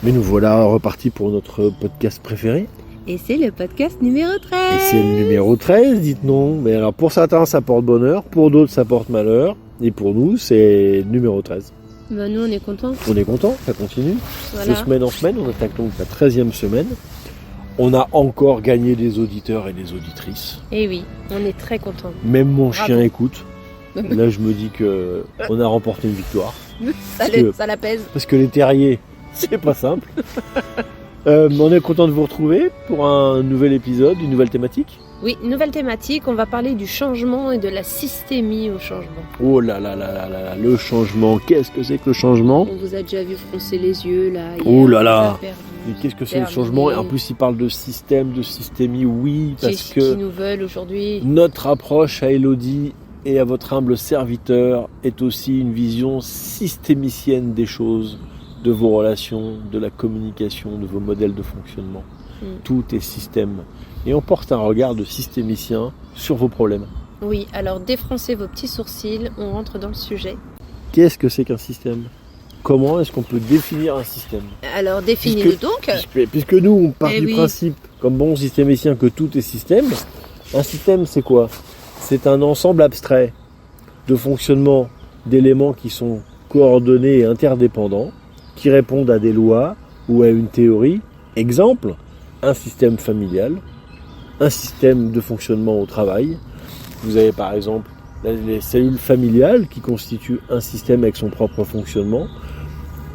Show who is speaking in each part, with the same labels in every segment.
Speaker 1: Mais nous voilà repartis pour notre podcast préféré.
Speaker 2: Et c'est le podcast numéro 13.
Speaker 1: Et c'est le numéro 13, dites-nous. Mais alors pour certains ça porte bonheur, pour d'autres ça porte malheur. Et pour nous c'est numéro 13.
Speaker 2: Bah nous on est contents.
Speaker 1: On est contents, ça continue.
Speaker 2: Voilà.
Speaker 1: De semaine en semaine, on attaque donc la 13e semaine. On a encore gagné des auditeurs et des auditrices.
Speaker 2: Et oui, on est très contents.
Speaker 1: Même mon
Speaker 2: Bravo.
Speaker 1: chien écoute. Là je me dis que on a remporté une victoire.
Speaker 2: Ça la pèse.
Speaker 1: Parce que les terriers, c'est pas simple. On est content de vous retrouver pour un nouvel épisode, une nouvelle thématique.
Speaker 2: Oui, nouvelle thématique, on va parler du changement et de la systémie au changement.
Speaker 1: Oh là là là là là, le changement, qu'est-ce que c'est que le changement?
Speaker 2: On vous a déjà vu froncer les yeux là. Hier,
Speaker 1: Oh là là.
Speaker 2: on a perdu.
Speaker 1: Et qu'est-ce que c'est le
Speaker 2: Terminé.
Speaker 1: changement? Et en plus il parle de système, de systémie, oui, parce
Speaker 2: Qui
Speaker 1: que
Speaker 2: nous veulent aujourd'hui.
Speaker 1: notre approche à Elodie et à votre humble serviteur est aussi une vision systémicienne des choses, de vos relations, de la communication, de vos modèles de fonctionnement. Tout est système. Et on porte un regard de systémicien sur vos problèmes.
Speaker 2: Oui, alors défroncez vos petits sourcils, on rentre dans le sujet.
Speaker 1: Qu'est-ce que c'est qu'un système? Comment est-ce qu'on peut définir un système?
Speaker 2: Alors définis-le donc.
Speaker 1: Puisque nous, on part
Speaker 2: Eh
Speaker 1: du
Speaker 2: oui.
Speaker 1: principe, comme bon systémicien, que tout est système. Un système, c'est quoi? C'est un ensemble abstrait de fonctionnement d'éléments qui sont coordonnés et interdépendants, qui répondent à des lois ou à une théorie. Exemple, un système familial, un système de fonctionnement au travail. Vous avez par exemple les cellules familiales qui constituent un système avec son propre fonctionnement.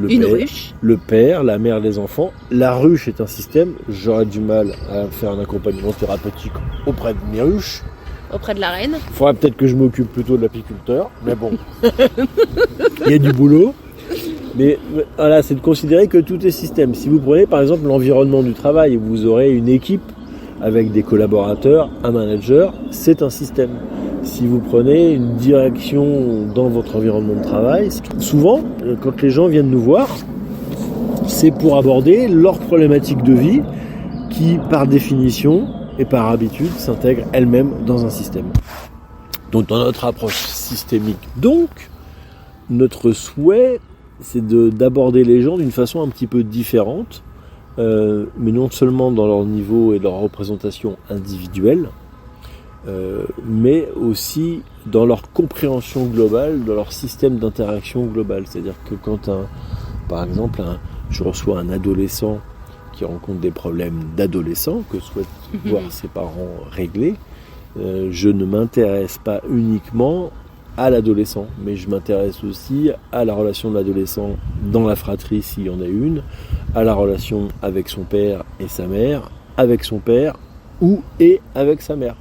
Speaker 2: Une ruche.
Speaker 1: Le père, la mère, les enfants. La ruche est un système. J'aurais du mal à faire un accompagnement thérapeutique auprès de mes ruches.
Speaker 2: Auprès de la reine.
Speaker 1: Il faudrait peut-être que je m'occupe plutôt de l'apiculteur. Mais bon, il y a du boulot. Mais voilà, c'est de considérer que tout est système. Si vous prenez par exemple l'environnement du travail, vous aurez une équipe avec des collaborateurs, un manager, c'est un système. Si vous prenez une direction dans votre environnement de travail, souvent, quand les gens viennent nous voir, c'est pour aborder leurs problématiques de vie qui, par définition et par habitude, s'intègrent elles-mêmes dans un système. Donc dans notre approche systémique, donc, notre souhait, c'est d'aborder les gens d'une façon un petit peu différente, mais non seulement dans leur niveau et leur représentation individuelle, mais aussi dans leur compréhension globale, dans leur système d'interaction globale. C'est-à-dire que quand, par exemple, je reçois un adolescent qui rencontre des problèmes d'adolescent, que souhaite voir ses parents régler, je ne m'intéresse pas uniquement à l'adolescent, mais je m'intéresse aussi à la relation de l'adolescent dans la fratrie s'il y en a une, à la relation avec son père et sa mère, avec son père et avec sa mère.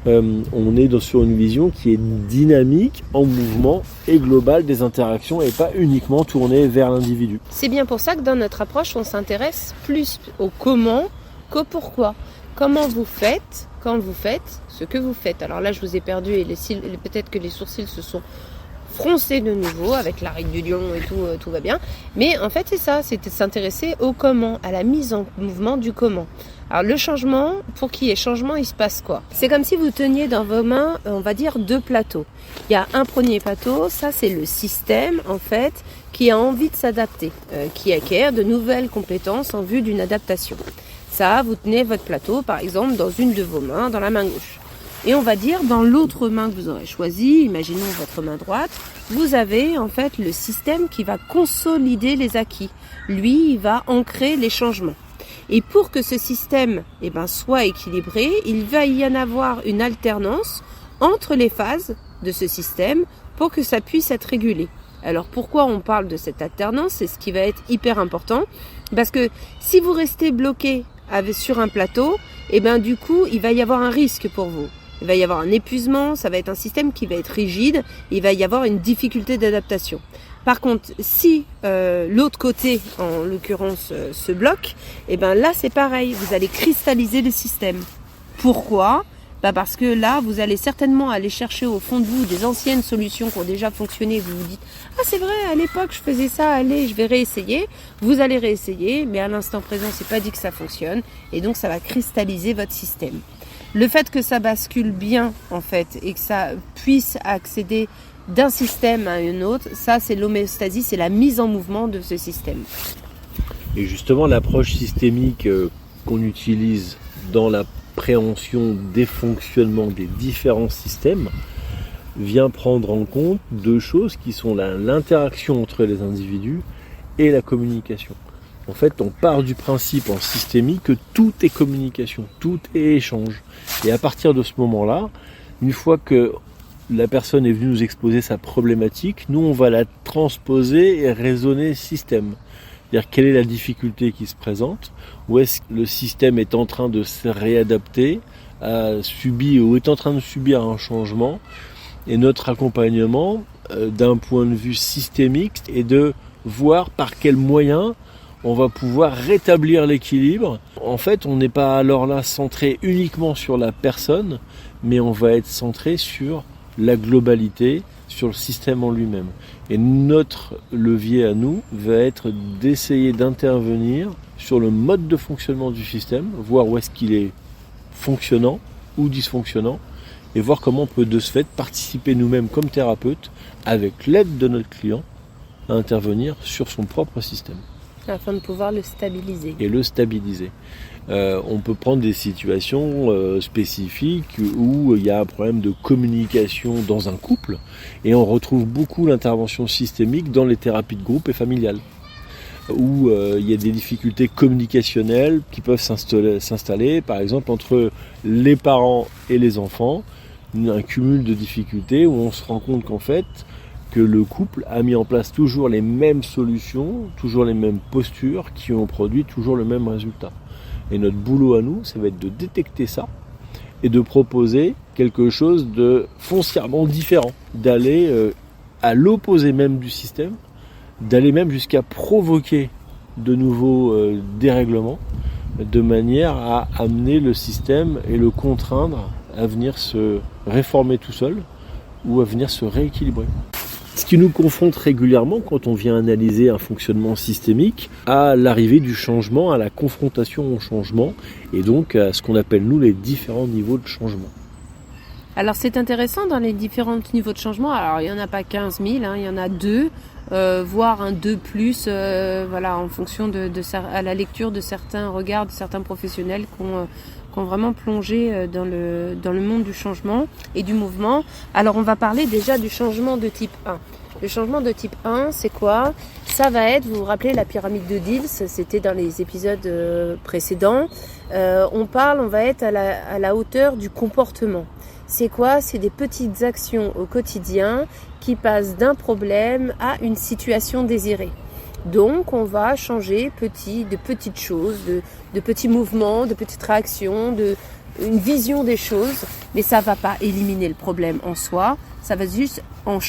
Speaker 1: On est sur une vision qui est dynamique, en mouvement et globale des interactions et pas uniquement tournée vers l'individu.
Speaker 2: C'est bien pour ça que dans notre approche, on s'intéresse plus au comment qu'au pourquoi. Comment vous faites quand vous faites ce que vous faites. Alors là, je vous ai perdu et peut-être que les sourcils se sont froncés de nouveau avec la ride du lion et tout va bien. Mais en fait, c'est ça, c'est de s'intéresser au comment, à la mise en mouvement du comment. Alors le changement, pour qu'il y ait changement, il se passe quoi? C'est comme si vous teniez dans vos mains, on va dire, deux plateaux. Il y a un premier plateau, ça c'est le système en fait, qui a envie de s'adapter, qui acquiert de nouvelles compétences en vue d'une adaptation. Ça, vous tenez votre plateau, par exemple, dans une de vos mains, dans la main gauche. Et on va dire, dans l'autre main que vous aurez choisie, imaginons votre main droite, vous avez en fait le système qui va consolider les acquis. Lui, il va ancrer les changements. Et pour que ce système soit équilibré, il va y en avoir une alternance entre les phases de ce système pour que ça puisse être régulé. Alors pourquoi on parle de cette alternance? C'est ce qui va être hyper important. Parce que si vous restez bloqué sur un plateau, du coup, il va y avoir un risque pour vous. Il va y avoir un épuisement, ça va être un système qui va être rigide, il va y avoir une difficulté d'adaptation. Par contre, si l'autre côté, en l'occurrence, se bloque, là c'est pareil, vous allez cristalliser le système. Pourquoi ? Parce que là, vous allez certainement aller chercher au fond de vous des anciennes solutions qui ont déjà fonctionné. Vous vous dites, ah c'est vrai, à l'époque je faisais ça, allez, je vais réessayer. Vous allez réessayer, mais à l'instant présent, c'est pas dit que ça fonctionne. Et donc, ça va cristalliser votre système. Le fait que ça bascule bien, en fait, et que ça puisse accéder d'un système à un autre, ça c'est l'homéostasie, c'est la mise en mouvement de ce système.
Speaker 1: Et justement, l'approche systémique qu'on utilise dans la préhension des fonctionnements des différents systèmes vient prendre en compte deux choses qui sont l'interaction entre les individus et la communication. En fait, on part du principe en systémique que tout est communication, tout est échange. Et à partir de ce moment-là, une fois que la personne est venue nous exposer sa problématique, nous on va la transposer et raisonner système. C'est-à-dire quelle est la difficulté qui se présente, où est-ce que le système est en train de se réadapter, ou est en train de subir un changement, et notre accompagnement d'un point de vue systémique est de voir par quels moyens on va pouvoir rétablir l'équilibre. En fait, on n'est pas alors là centré uniquement sur la personne, mais on va être centré sur la globalité, sur le système en lui-même. Et notre levier à nous va être d'essayer d'intervenir sur le mode de fonctionnement du système, voir où est-ce qu'il est fonctionnant ou dysfonctionnant, et voir comment on peut de ce fait participer nous-mêmes comme thérapeutes, avec l'aide de notre client, à intervenir sur son propre système.
Speaker 2: Afin de pouvoir le stabiliser.
Speaker 1: Et le stabiliser. On peut prendre des situations spécifiques où il y a un problème de communication dans un couple, et on retrouve beaucoup l'intervention systémique dans les thérapies de groupe et familiales, où il y a des difficultés communicationnelles qui peuvent s'installer, par exemple entre les parents et les enfants, un cumul de difficultés où on se rend compte qu'en fait, que le couple a mis en place toujours les mêmes solutions, toujours les mêmes postures qui ont produit toujours le même résultat. Et notre boulot à nous, ça va être de détecter ça et de proposer quelque chose de foncièrement différent, d'aller à l'opposé même du système, d'aller même jusqu'à provoquer de nouveaux dérèglements, de manière à amener le système et le contraindre à venir se réformer tout seul ou à venir se rééquilibrer. Ce qui nous confronte régulièrement quand on vient analyser un fonctionnement systémique à l'arrivée du changement, à la confrontation au changement, et donc à ce qu'on appelle nous les différents niveaux de changement.
Speaker 2: Alors c'est intéressant dans les différents niveaux de changement. Alors il n'y en a pas 15 000, il y en a 2, voire un 2 plus, voilà, en fonction à la lecture de certains regards, de certains professionnels qui ont vraiment plongé dans le monde du changement et du mouvement. Alors on va parler déjà du changement de type 1. Le changement de type 1, c'est quoi ? Ça va être, vous vous rappelez la pyramide de Diels, c'était dans les épisodes précédents. On va être à la hauteur du comportement. C'est quoi ? C'est des petites actions au quotidien qui passent d'un problème à une situation désirée. Donc, on va changer de petites choses, de petits mouvements, de petites réactions, une vision des choses. Mais ça ne va pas éliminer le problème en soi. Ça va juste en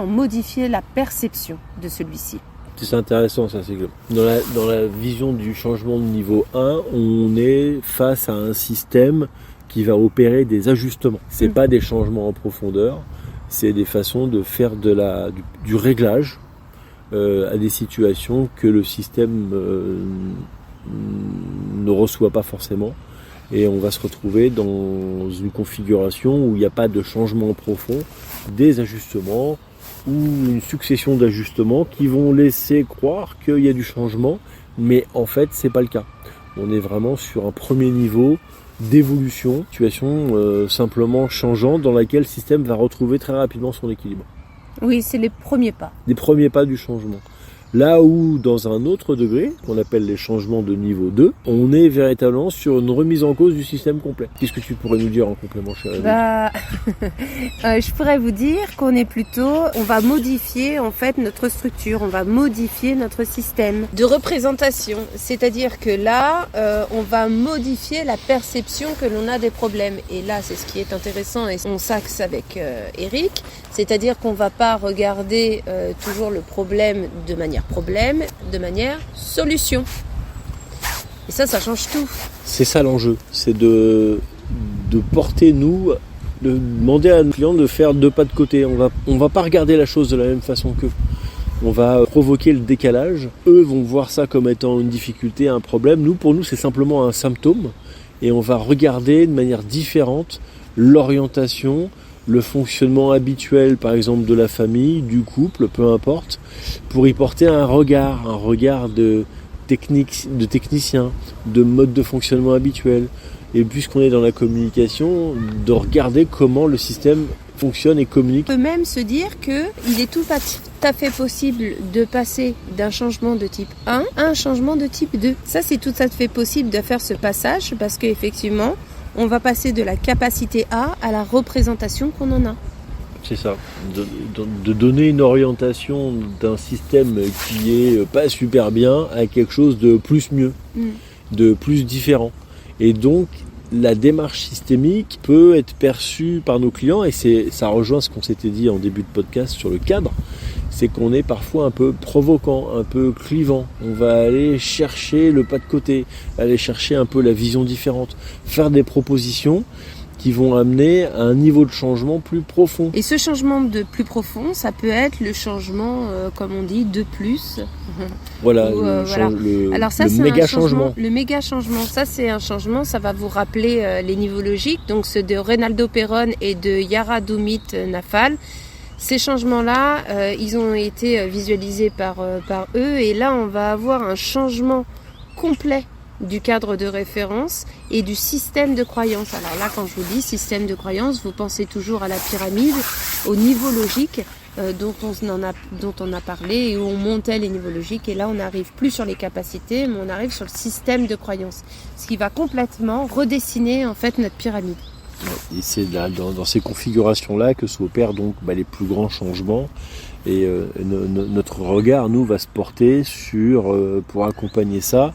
Speaker 2: modifier la perception de celui-ci.
Speaker 1: C'est intéressant ça, c'est que dans la vision du changement de niveau 1, on est face à un système qui va opérer des ajustements. C'est pas des changements en profondeur, c'est des façons de faire du réglage à des situations que le système ne reçoit pas forcément, et on va se retrouver dans une configuration où il n'y a pas de changement profond, des ajustements ou une succession d'ajustements qui vont laisser croire qu'il y a du changement, mais en fait c'est pas le cas. On est vraiment sur un premier niveau d'évolution, situation simplement changeante dans laquelle le système va retrouver très rapidement son équilibre.
Speaker 2: Oui, c'est les premiers pas.
Speaker 1: Les premiers pas du changement. Là où, dans un autre degré, qu'on appelle les changements de niveau 2, on est véritablement sur une remise en cause du système complet. Qu'est-ce que tu pourrais nous dire en complément, chérie ?
Speaker 2: Je pourrais vous dire qu'on est on va modifier en fait notre structure, on va modifier notre système de représentation. C'est-à-dire que là, on va modifier la perception que l'on a des problèmes. Et là, c'est ce qui est intéressant et on s'axe avec Eric. C'est-à-dire qu'on ne va pas regarder toujours le problème, de manière solution. Et ça change tout. C'est
Speaker 1: ça l'enjeu, c'est de porter de demander à nos clients de faire 2 pas de côté. On va pas regarder la chose de la même façon qu'eux. On va provoquer le décalage. Eux vont voir ça comme étant une difficulté, un problème. Pour nous, c'est simplement un symptôme. Et on va regarder de manière différente l'orientation, le fonctionnement habituel, par exemple, de la famille, du couple, peu importe, pour y porter un regard de techniciens, de modes de fonctionnement habituels. Et puisqu'on est dans la communication, de regarder comment le système fonctionne et communique.
Speaker 2: On peut même se dire qu'il est tout à fait possible de passer d'un changement de type 1 à un changement de type 2. Ça, c'est tout à fait possible de faire ce passage parce qu'effectivement, on va passer de la capacité A à la représentation qu'on en a.
Speaker 1: C'est ça, de donner une orientation d'un système qui est pas super bien à quelque chose de plus mieux, de plus différent. Et donc, la démarche systémique peut être perçue par nos clients, et ça rejoint ce qu'on s'était dit en début de podcast sur le cadre, c'est qu'on est parfois un peu provoquant, un peu clivant. On va aller chercher le pas de côté, aller chercher un peu la vision différente, faire des propositions qui vont amener à un niveau de changement plus profond.
Speaker 2: Et ce changement de plus profond, ça peut être le changement, comme on dit, de plus.
Speaker 1: Voilà,
Speaker 2: Alors ça,
Speaker 1: le méga changement.
Speaker 2: Le méga changement, ça c'est un changement, ça va vous rappeler les niveaux logiques, donc ceux de Reynaldo Perón et de Yaradoumit Nafal. Ces changements-là, ils ont été visualisés par eux, et là on va avoir un changement complet du cadre de référence et du système de croyance. Alors là, quand je vous dis système de croyance, vous pensez toujours à la pyramide, au niveau logique dont on a parlé et où on montait les niveaux logiques. Et là, on n'arrive plus sur les capacités, mais on arrive sur le système de croyance, ce qui va complètement redessiner en fait notre pyramide.
Speaker 1: Et c'est là, dans ces configurations-là que s'opèrent donc les plus grands changements. Et notre regard, nous, va se porter sur, pour accompagner ça,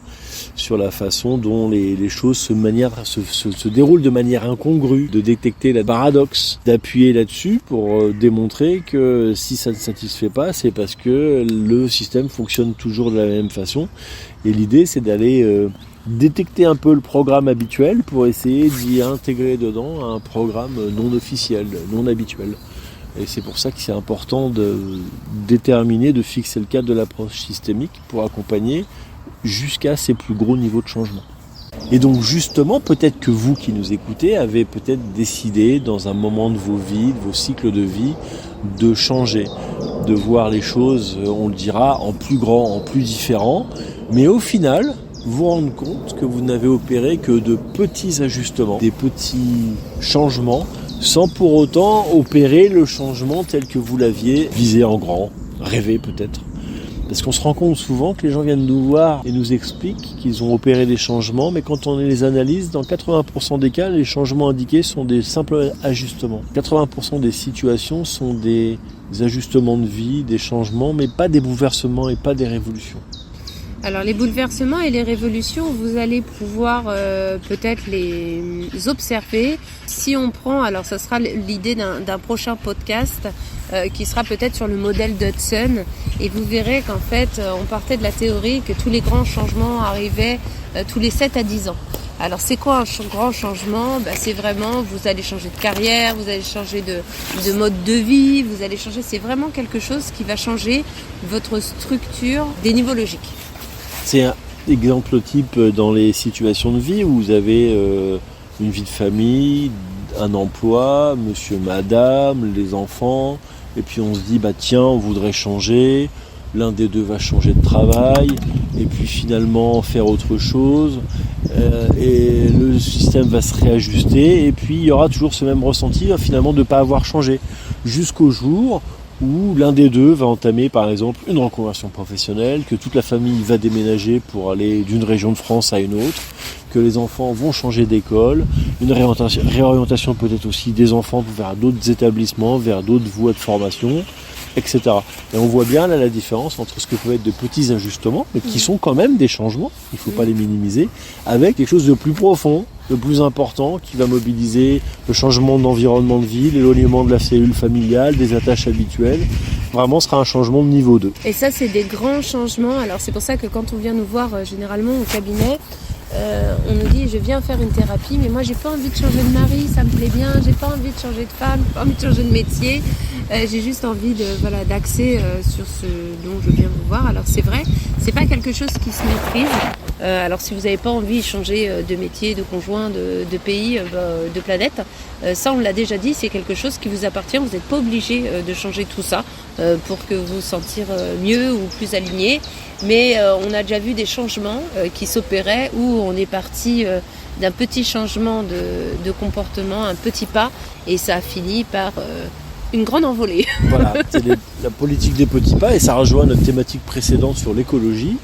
Speaker 1: sur la façon dont les choses se déroulent de manière incongrue, de détecter le paradoxe, d'appuyer là-dessus pour démontrer que si ça ne satisfait pas, c'est parce que le système fonctionne toujours de la même façon. Et l'idée, c'est d'aller détecter un peu le programme habituel pour essayer d'y intégrer dedans un programme non officiel, non habituel. Et c'est pour ça que c'est important de déterminer, de fixer le cadre de l'approche systémique pour accompagner jusqu'à ces plus gros niveaux de changement. Et donc justement, peut-être que vous qui nous écoutez avez peut-être décidé dans un moment de vos vies, de vos cycles de vie, de changer, de voir les choses, on le dira, en plus grand, en plus différent, mais au final, vous rendre compte que vous n'avez opéré que de petits ajustements, des petits changements, sans pour autant opérer le changement tel que vous l'aviez visé en grand, rêvé peut-être. Parce qu'on se rend compte souvent que les gens viennent nous voir et nous expliquent qu'ils ont opéré des changements, mais quand on les analyse, dans 80% des cas, les changements indiqués sont des simples ajustements. 80% des situations sont des ajustements de vie, des changements, mais pas des bouleversements et pas des révolutions.
Speaker 2: Alors les bouleversements et les révolutions, vous allez pouvoir peut-être les observer. Si on prend, alors ça sera l'idée d'un prochain podcast qui sera peut-être sur le modèle d'Hudson, et vous verrez qu'en fait on partait de la théorie que tous les grands changements arrivaient tous les 7 à 10 ans. Alors c'est quoi un grand changement ? C'est vraiment, vous allez changer de carrière, vous allez changer de mode de vie, vous allez changer, c'est vraiment quelque chose qui va changer votre structure des niveaux logiques.
Speaker 1: C'est un exemple type dans les situations de vie où vous avez une vie de famille, un emploi, monsieur, madame, les enfants, et puis on se dit tiens, on voudrait changer, l'un des deux va changer de travail, et puis finalement faire autre chose, et le système va se réajuster, et puis il y aura toujours ce même ressenti finalement de ne pas avoir changé, jusqu'au jour où l'un des deux va entamer par exemple une reconversion professionnelle, que toute la famille va déménager pour aller d'une région de France à une autre, que les enfants vont changer d'école, une réorientation peut-être aussi des enfants vers d'autres établissements, vers d'autres voies de formation, etc. Et on voit bien là la différence entre ce que peuvent être de petits ajustements, mais qui sont quand même des changements, il ne faut pas les minimiser, avec quelque chose de plus profond, de plus important, qui va mobiliser le changement d'environnement de vie, l'éloignement de la cellule familiale, des attaches habituelles. Vraiment, ce sera un changement de niveau 2.
Speaker 2: Et ça, c'est des grands changements. Alors, c'est pour ça que quand on vient nous voir généralement au cabinet, on nous dit je viens faire une thérapie, mais moi j'ai pas envie de changer de mari, ça me plaît bien, j'ai pas envie de changer de femme, j'ai pas envie de changer de métier, j'ai juste envie d'axer sur ce dont je viens vous voir. Alors c'est vrai, c'est pas quelque chose qui se maîtrise. Alors si vous n'avez pas envie de changer de métier, de conjoint, de pays, de planète, ça on l'a déjà dit, c'est quelque chose qui vous appartient, vous n'êtes pas obligé de changer tout ça pour que vous vous sentir mieux ou plus aligné. mais on a déjà vu des changements qui s'opéraient où on est parti d'un petit changement de comportement, un petit pas, et ça a fini par une grande envolée.
Speaker 1: Voilà, c'est la politique des petits pas, et ça rejoint notre thématique précédente sur l'écologie.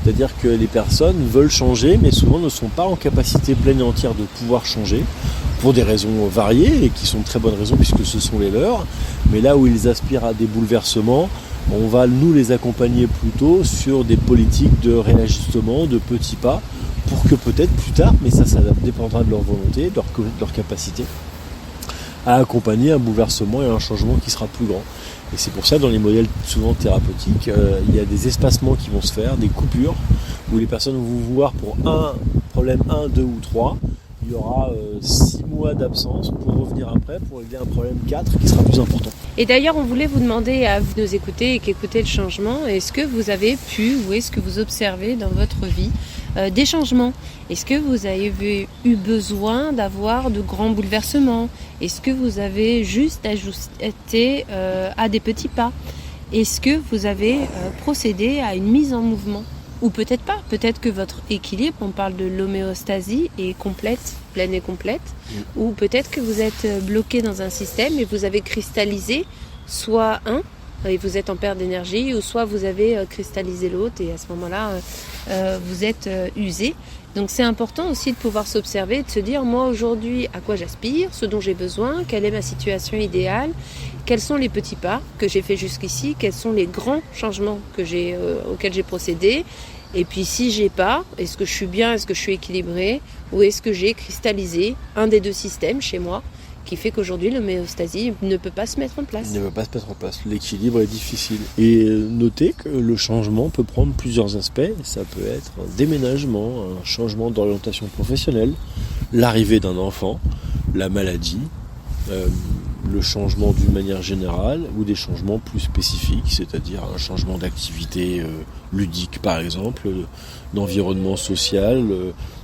Speaker 1: C'est-à-dire que les personnes veulent changer, mais souvent ne sont pas en capacité pleine et entière de pouvoir changer, pour des raisons variées, et qui sont de très bonnes raisons puisque ce sont les leurs. Mais là où ils aspirent à des bouleversements, on va nous les accompagner plutôt sur des politiques de réajustement, de petits pas, pour que peut-être plus tard, mais ça dépendra de leur volonté, de leur capacité, à accompagner un bouleversement et un changement qui sera plus grand. Et c'est pour ça, dans les modèles souvent thérapeutiques, il y a des espacements qui vont se faire, des coupures, où les personnes vont vous voir pour un problème 1, 2 ou 3. Il y aura 6 mois d'absence pour revenir après, pour régler un problème 4 qui sera plus important.
Speaker 2: Et d'ailleurs, on voulait vous demander à vous nous écouter et qu'écouter le changement, est-ce que vous avez pu ou est-ce que vous observez dans votre vie des changements? Est-ce que vous avez eu besoin d'avoir de grands bouleversements? Est-ce que vous avez juste ajusté à des petits pas? Est-ce que vous avez procédé à une mise en mouvement? Ou peut-être pas, peut-être que votre équilibre, on parle de l'homéostasie, est complète, pleine et complète, ou peut-être que vous êtes bloqué dans un système et vous avez cristallisé soit un, et vous êtes en perte d'énergie, ou soit vous avez cristallisé l'autre et à ce moment-là, vous êtes usé. Donc c'est important aussi de pouvoir s'observer, de se dire moi aujourd'hui à quoi j'aspire, ce dont j'ai besoin, quelle est ma situation idéale, quels sont les petits pas que j'ai fait jusqu'ici, quels sont les grands changements auxquels j'ai procédé, et puis si j'ai pas, est-ce que je suis bien, est-ce que je suis équilibrée, ou est-ce que j'ai cristallisé un des deux systèmes chez moi qui fait qu'aujourd'hui l'homéostasie ne peut pas se mettre en place.
Speaker 1: Il ne peut pas se mettre en place. L'équilibre est difficile. Et notez que le changement peut prendre plusieurs aspects. Ça peut être un déménagement, un changement d'orientation professionnelle, l'arrivée d'un enfant, la maladie, le changement d'une manière générale ou des changements plus spécifiques, c'est-à-dire un changement d'activité ludique par exemple, d'environnement social,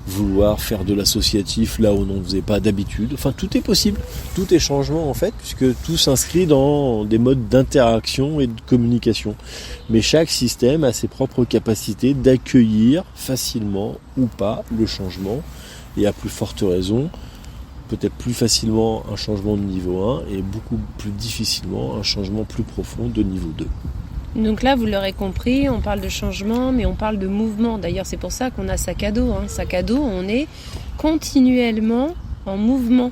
Speaker 1: vouloir faire de l'associatif là où on ne faisait pas d'habitude. Enfin, tout est possible, tout est changement en fait, puisque tout s'inscrit dans des modes d'interaction et de communication. Mais chaque système a ses propres capacités d'accueillir facilement ou pas le changement, et à plus forte raison, peut-être plus facilement un changement de niveau 1 et beaucoup plus difficilement un changement plus profond de niveau 2.
Speaker 2: Donc là, vous l'aurez compris, on parle de changement, mais on parle de mouvement. D'ailleurs, c'est pour ça qu'on a sac à dos. Sac à dos, on est continuellement en mouvement.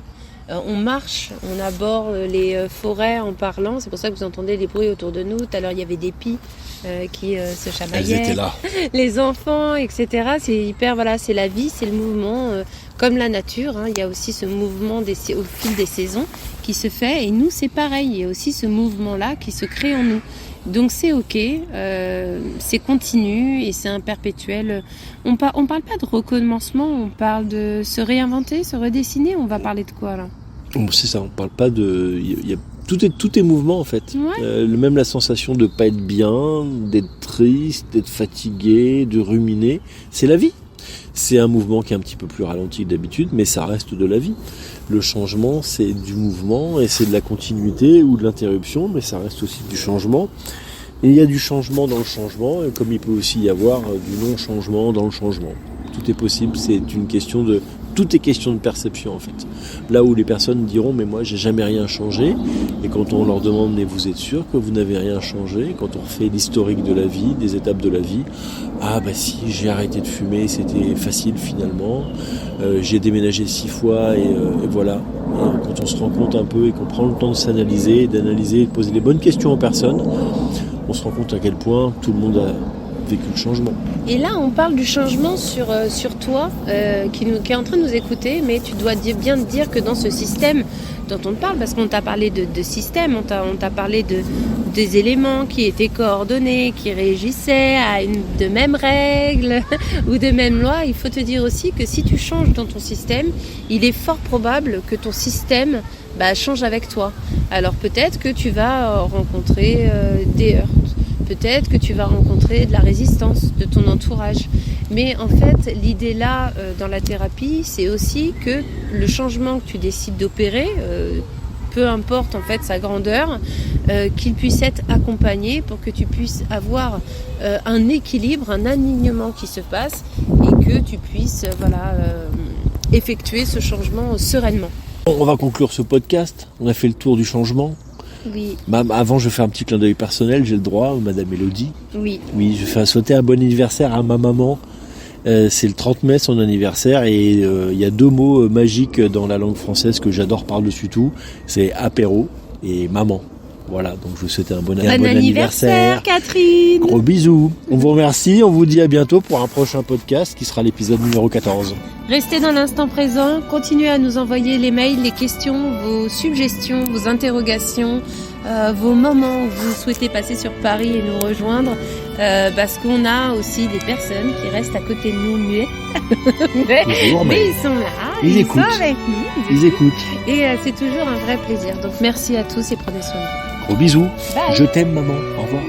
Speaker 2: On marche, on aborde les forêts en parlant. C'est pour ça que vous entendez les bruits autour de nous. Tout à l'heure, il y avait des pies qui se chamaillaient.
Speaker 1: Elles étaient là.
Speaker 2: Les enfants, etc. C'est hyper, voilà, c'est la vie, c'est le mouvement. Comme la nature, il y a aussi ce mouvement au fil des saisons qui se fait. Et nous, c'est pareil. Il y a aussi ce mouvement-là qui se crée en nous. Donc c'est ok, c'est continu et c'est un perpétuel. On parle pas de recommencement, on parle de se réinventer, se redessiner. On va parler de quoi là?
Speaker 1: C'est ça, on parle pas de. Tout est mouvement en fait.
Speaker 2: Ouais.
Speaker 1: Même la sensation de pas être bien, d'être triste, d'être fatigué, de ruminer, c'est la vie. C'est un mouvement qui est un petit peu plus ralenti que d'habitude, mais ça reste de la vie. Le changement, c'est du mouvement et c'est de la continuité ou de l'interruption, mais ça reste aussi du changement. Et il y a du changement dans le changement, comme il peut aussi y avoir du non-changement dans le changement. Tout est possible, tout est question de perception en fait. Là où les personnes diront mais moi j'ai jamais rien changé, et quand on leur demande mais vous êtes sûr que vous n'avez rien changé, quand on refait l'historique de la vie, des étapes de la vie, ah bah si, j'ai arrêté de fumer, c'était facile finalement, j'ai déménagé 6 fois et voilà. Et quand on se rend compte un peu et qu'on prend le temps de s'analyser, d'analyser et de poser les bonnes questions aux personnes, on se rend compte à quel point tout le monde a vécu le changement.
Speaker 2: Et là, on parle du changement sur toi, qui est en train de nous écouter, mais tu dois bien te dire que dans ce système dont on parle, parce qu'on t'a parlé de système, on t'a parlé des éléments qui étaient coordonnés, qui réagissaient à de mêmes règles ou de mêmes lois, il faut te dire aussi que si tu changes dans ton système, il est fort probable que ton système change avec toi. Alors peut-être que tu vas rencontrer des heurts. Peut-être que tu vas rencontrer de la résistance de ton entourage. Mais en fait, l'idée là, dans la thérapie, c'est aussi que le changement que tu décides d'opérer, peu importe en fait sa grandeur, qu'ils puissent être accompagnés pour que tu puisses avoir un équilibre, un alignement qui se passe et que tu puisses effectuer ce changement sereinement.
Speaker 1: On va conclure ce podcast. On a fait le tour du changement.
Speaker 2: Oui.
Speaker 1: Avant, je fais un petit clin d'œil personnel, j'ai le droit, Madame Elodie.
Speaker 2: Oui.
Speaker 1: Oui, je fais souhaiter un bon anniversaire à ma maman. C'est le 30 mai, son anniversaire, et il y a 2 mots magiques dans la langue française que j'adore par-dessus tout. C'est apéro et maman. Voilà, donc je vous souhaite un bon anniversaire,
Speaker 2: Catherine.
Speaker 1: Gros bisous. On vous remercie, on vous dit à bientôt pour un prochain podcast qui sera l'épisode numéro 14.
Speaker 2: Restez dans l'instant présent, continuez à nous envoyer les mails, les questions, vos suggestions, vos interrogations, vos moments où vous souhaitez passer sur Paris et nous rejoindre, parce qu'on a aussi des personnes qui restent à côté de nous muets. mais ils sont là,
Speaker 1: ils écoutent.
Speaker 2: sont avec nous.
Speaker 1: Ils écoutent.
Speaker 2: Et c'est toujours un vrai plaisir. Donc merci à tous et prenez soin de vous.
Speaker 1: Gros bisous.
Speaker 2: Bye.
Speaker 1: Je t'aime maman. Au revoir.